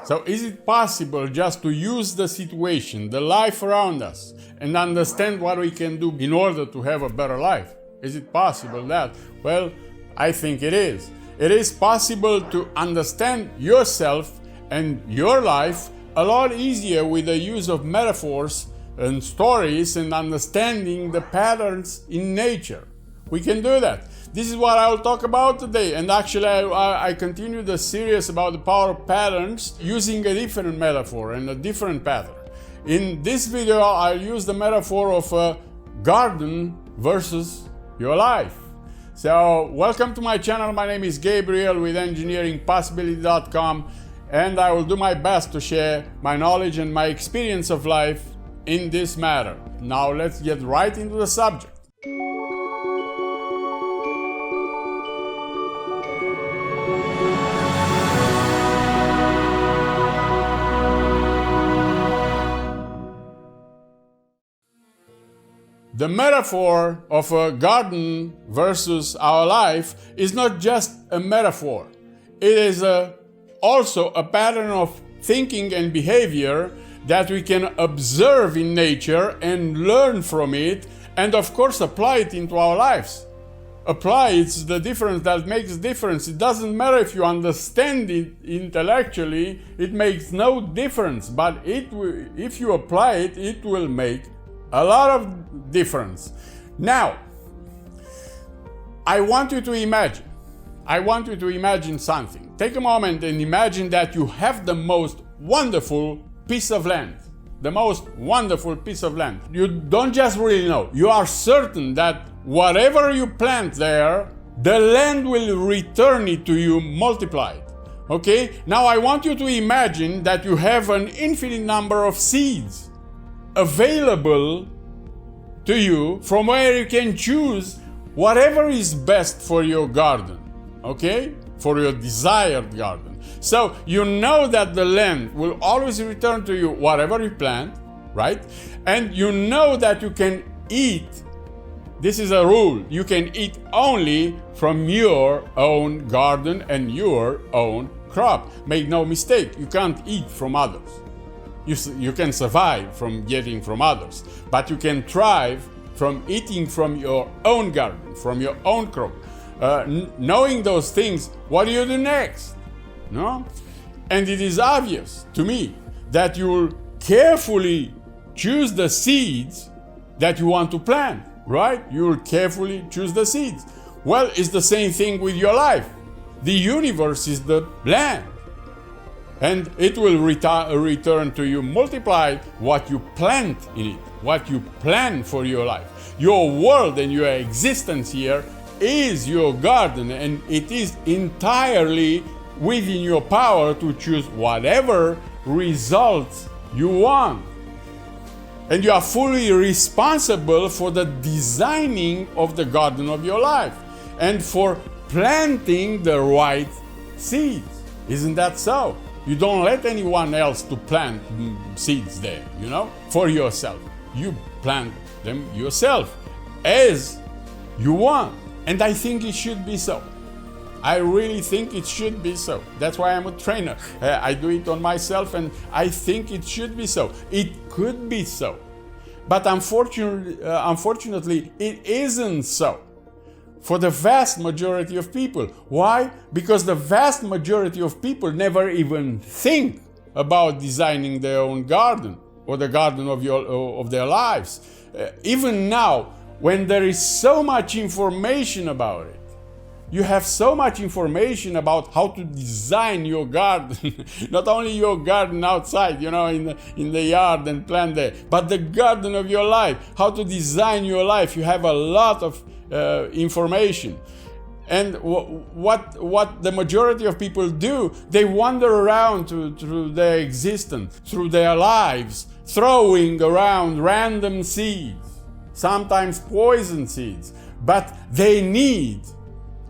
So is it possible just to use the situation, the life around us, and understand what we can do in order to have a better life? Is it possible that? Well, I think it is. It is possible to understand yourself and your life a lot easier with the use of metaphors and stories and understanding the patterns in nature. We can do that. This is what I will talk about today, and actually I continue the series about the power of patterns using a different metaphor and a different pattern. In this video I'll use the metaphor of a garden versus your life. So welcome to my channel. My name is Gabriel with engineeringpossibility.com, and I will do my best to share my knowledge and my experience of life in this matter. Now let's get right into the subject. The metaphor of a garden versus our life is not just a metaphor. It is also a pattern of thinking and behavior that we can observe in nature and learn from it, and of course apply it into our lives. Apply, it's the difference that makes the difference. It doesn't matter if you understand it intellectually, it makes no difference, but if you apply it, it will make a lot of difference. Now, I want you to imagine something. Take a moment and imagine that you have the most wonderful piece of land. The most wonderful piece of land. You don't just really know. You are certain that whatever you plant there, the land will return it to you multiplied. Okay? Now I want you to imagine that you have an infinite number of seeds available to you from where you can choose whatever is best for your garden, okay? For your desired garden. So you know that the land will always return to you whatever you plant, right? And you know that you can eat, this is a rule, you can eat only from your own garden and your own crop. Make no mistake, you can't eat from others. You can survive from getting from others, but you can thrive from eating from your own garden, from your own crop. Knowing those things, what do you do next? No? And it is obvious to me that you will carefully choose the seeds that you want to plant, right? You will carefully choose the seeds. Well, it's the same thing with your life. The universe is the land, and it will return to you multiplied what you plant in it, what you plan for your life. Your world and your existence here is your garden, and it is entirely within your power to choose whatever results you want. And you are fully responsible for the designing of the garden of your life and for planting the right seeds. Isn't that so? You don't let anyone else to plant seeds there, for yourself. You plant them yourself as you want. And I think it should be so. I really think it should be so. That's why I'm a trainer. I do it on myself, and I think it should be so. It could be so. But unfortunately, it isn't so for the vast majority of people. Why? Because the vast majority of people never even think about designing their own garden or the garden of their lives. Even now, when there is so much information about it, you have so much information about how to design your garden, not only your garden outside, in the yard and plant there, but the garden of your life, how to design your life. You have a lot of information. And what the majority of people do, they wander around through their existence, through their lives, throwing around random seeds, sometimes poison seeds, but they need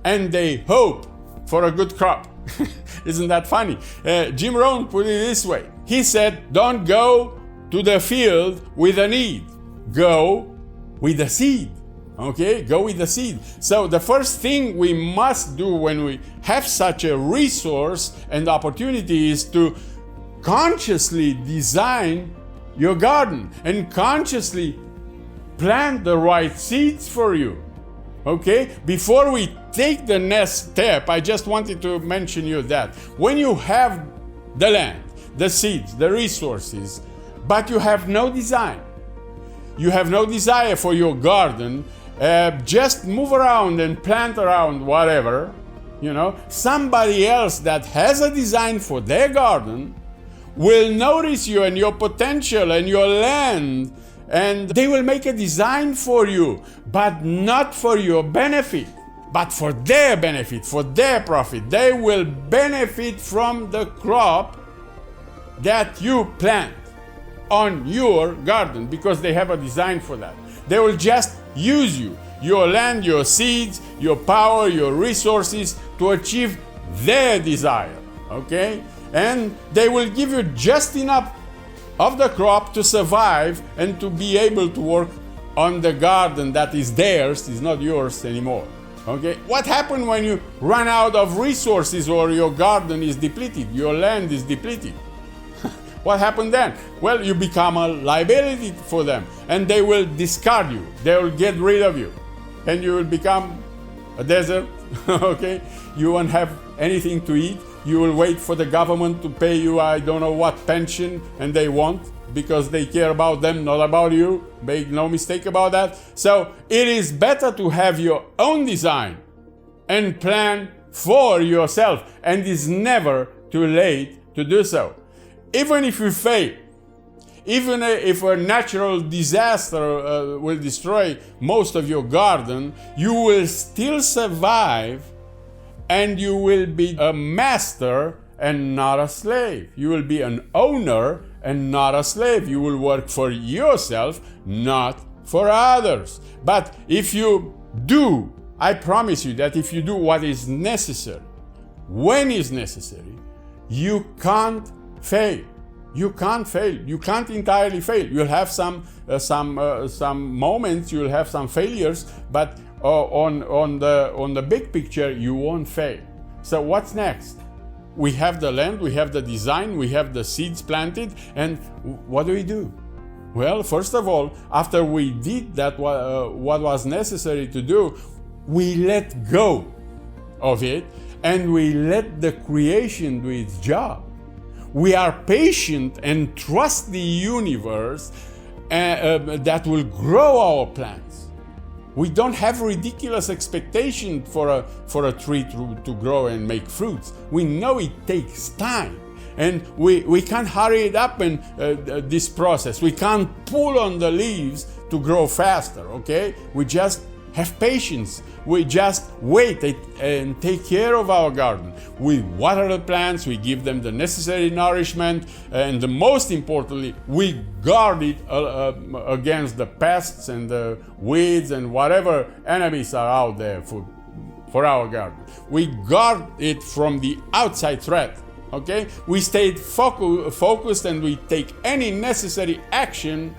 and they hope for a good crop. Isn't that funny? Jim Rohn put it this way. He said, don't go to the field with a need, go with a seed. Okay, go with the seed. So the first thing we must do when we have such a resource and opportunity is to consciously design your garden and consciously plant the right seeds for you. Okay? Before we take the next step, I just wanted to mention you that when you have the land, the seeds, the resources, but you have no design, you have no desire for your garden, just move around and plant around whatever, somebody else that has a design for their garden will notice you and your potential and your land, and they will make a design for you, but not for your benefit, but for their benefit, for their profit. They will benefit from the crop that you plant on your garden because they have a design for that. They will just use you, your land, your seeds, your power, your resources to achieve their desire, okay? And they will give you just enough of the crop to survive and to be able to work on the garden that is theirs, is not yours anymore. Okay? What happens when you run out of resources or your garden is depleted, your land is depleted? What happened then? Well, you become a liability for them and they will discard you. They will get rid of you and you will become a desert. Okay? You won't have anything to eat. You will wait for the government to pay you I don't know what pension, and they won't because they care about them, not about you. Make no mistake about that. So it is better to have your own design and plan for yourself, and it's never too late to do so. Even if you fail, even if a natural disaster will destroy most of your garden, you will still survive. And you will be a master and not a slave. You will be an owner and not a slave. You will work for yourself, not for others. But if you do, I promise you that if you do what is necessary, when is necessary, you can't fail. You can't fail. You can't entirely fail. You'll have some moments. You'll have some failures, but on the big picture, you won't fail. So what's next? We have the land, we have the design, we have the seeds planted, and what do? Well, first of all, after we did that, what was necessary to do, we let go of it and we let the creation do its job. We are patient and trust the universe that will grow our plants. We don't have ridiculous expectation for a tree to grow and make fruits. We know it takes time, and we can't hurry it up in this process. We can't pull on the leaves to grow faster, okay? We just have patience. We just wait and take care of our garden. We water the plants, we give them the necessary nourishment, and most importantly, we guard it against the pests and the weeds and whatever enemies are out there for our garden. We guard it from the outside threat, okay? We stayed focused and we take any necessary action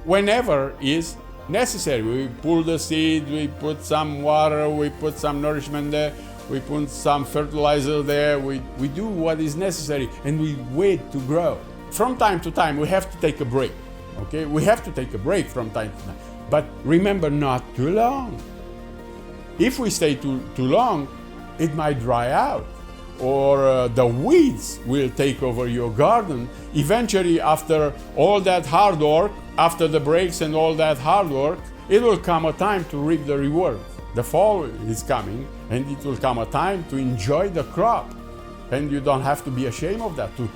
whenever is necessary. We pull the seed, we put some water, we put some nourishment there, we put some fertilizer there, we do what is necessary and we wait to grow. From time to time we have to take a break, okay? We have to take a break from time to time, but remember, not too long. If we stay too long, it might dry out, or the weeds will take over your garden. Eventually, after all that hard work, after the breaks and all that hard work, it will come a time to reap the reward. The fall is coming, and it will come a time to enjoy the crop. And you don't have to be ashamed of that, to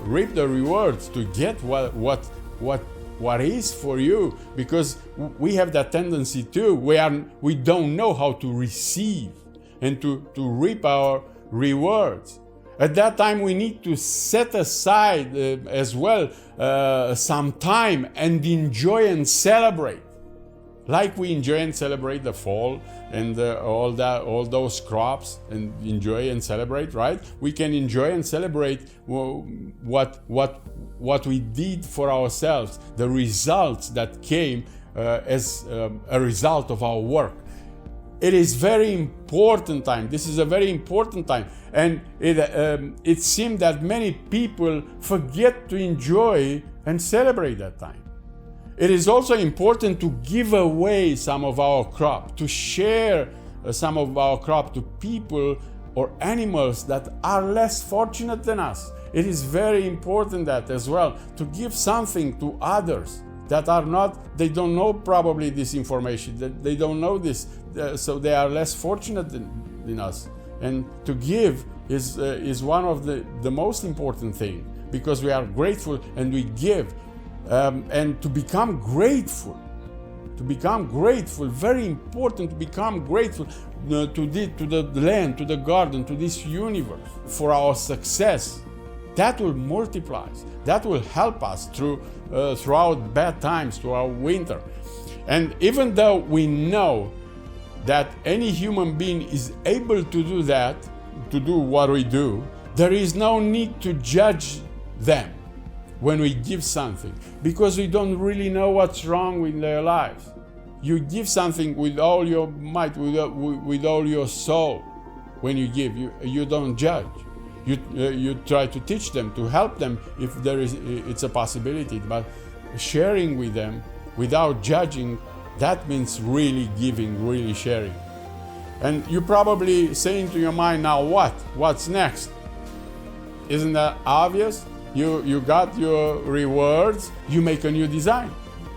reap the rewards, to get what is for you, because we have that tendency too. We don't know how to receive and to reap our rewards. At that time, we need to set aside as well some time and enjoy and celebrate, like we enjoy and celebrate the fall and all those crops, and enjoy and celebrate. Right? We can enjoy and celebrate what we did for ourselves, the results that came as a result of our work. It is very important time. This is a very important time. And it seems that many people forget to enjoy and celebrate that time. It is also important to give away some of our crop, to share some of our crop to people or animals that are less fortunate than us. It is very important that as well, to give something to others that are not, they don't know probably this information, that they don't know this, so they are less fortunate than us. And to give is one of the most important thing, because we are grateful and we give. And to become grateful, very important to become grateful to the land, to the garden, to this universe, for our success. That will multiply, that will help us throughout bad times, throughout winter. And even though we know that any human being is able to do that, to do what we do, there is no need to judge them when we give something, because we don't really know what's wrong with their lives. You give something with all your might, with all your soul. When you give, you don't judge. You try to teach them, to help them if it's a possibility. But sharing with them without judging, that means really giving, really sharing. And you're probably saying to your mind, now what? What's next? Isn't that obvious? You got your rewards, you make a new design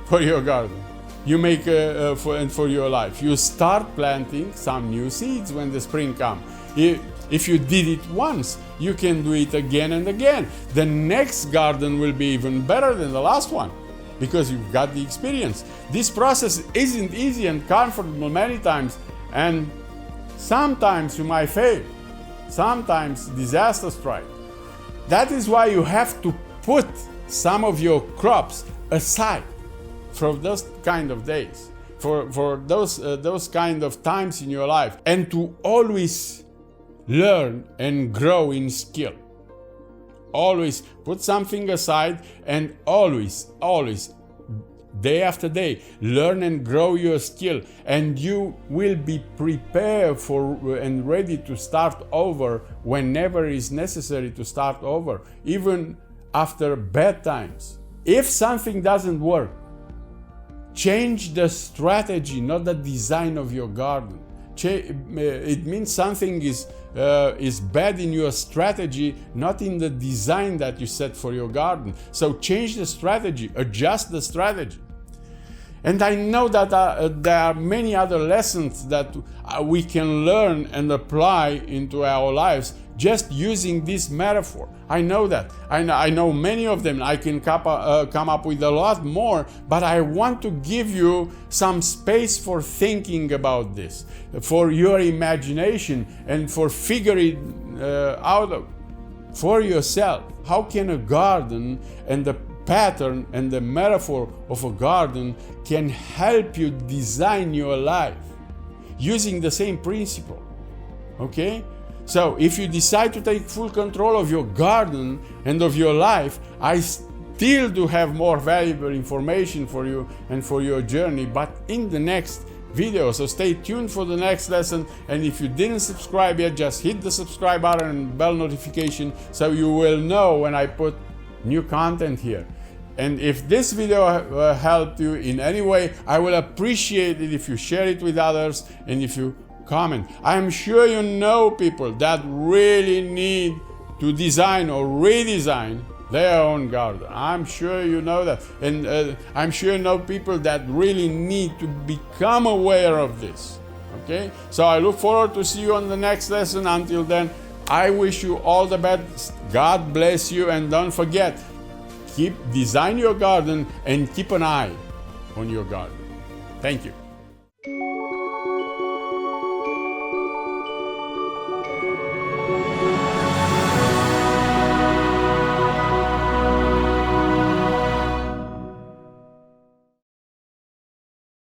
for your garden. You make for your life. You start planting some new seeds when the spring comes. If you did it once, you can do it again and again. The next garden will be even better than the last one, because you've got the experience. This process isn't easy and comfortable many times, and sometimes you might fail. Sometimes disaster strikes. That is why you have to put some of your crops aside for those kind of days, for those kind of times in your life, and to always learn and grow in skill. Always put something aside, and always, day after day, learn and grow your skill, and you will be prepared for and ready to start over whenever is necessary to start over, even after bad times. If something doesn't work, change the strategy, not the design of your garden. It means something is bad in your strategy, not in the design that you set for your garden. So change the strategy, adjust the strategy. And I know that there are many other lessons that we can learn and apply into our lives just using this metaphor. I know that. I know many of them. I can come up with a lot more, but I want to give you some space for thinking about this, for your imagination, and for figuring out for yourself. How can a garden and the pattern and the metaphor of a garden can help you design your life using the same principle? Okay? So if you decide to take full control of your garden and of your life, I still do have more valuable information for you and for your journey, but in the next video. So stay tuned for the next lesson, and if you didn't subscribe yet, just hit the subscribe button and bell notification so you will know when I put new content here. And if this video helped you in any way, I will appreciate it if you share it with others and if you comment. I'm sure you know people that really need to design or redesign their own garden. I'm sure you know that. And I'm sure you know people that really need to become aware of this. Okay? So I look forward to see you on the next lesson. Until then, I wish you all the best. God bless you, and don't forget, design your garden and keep an eye on your garden. Thank you.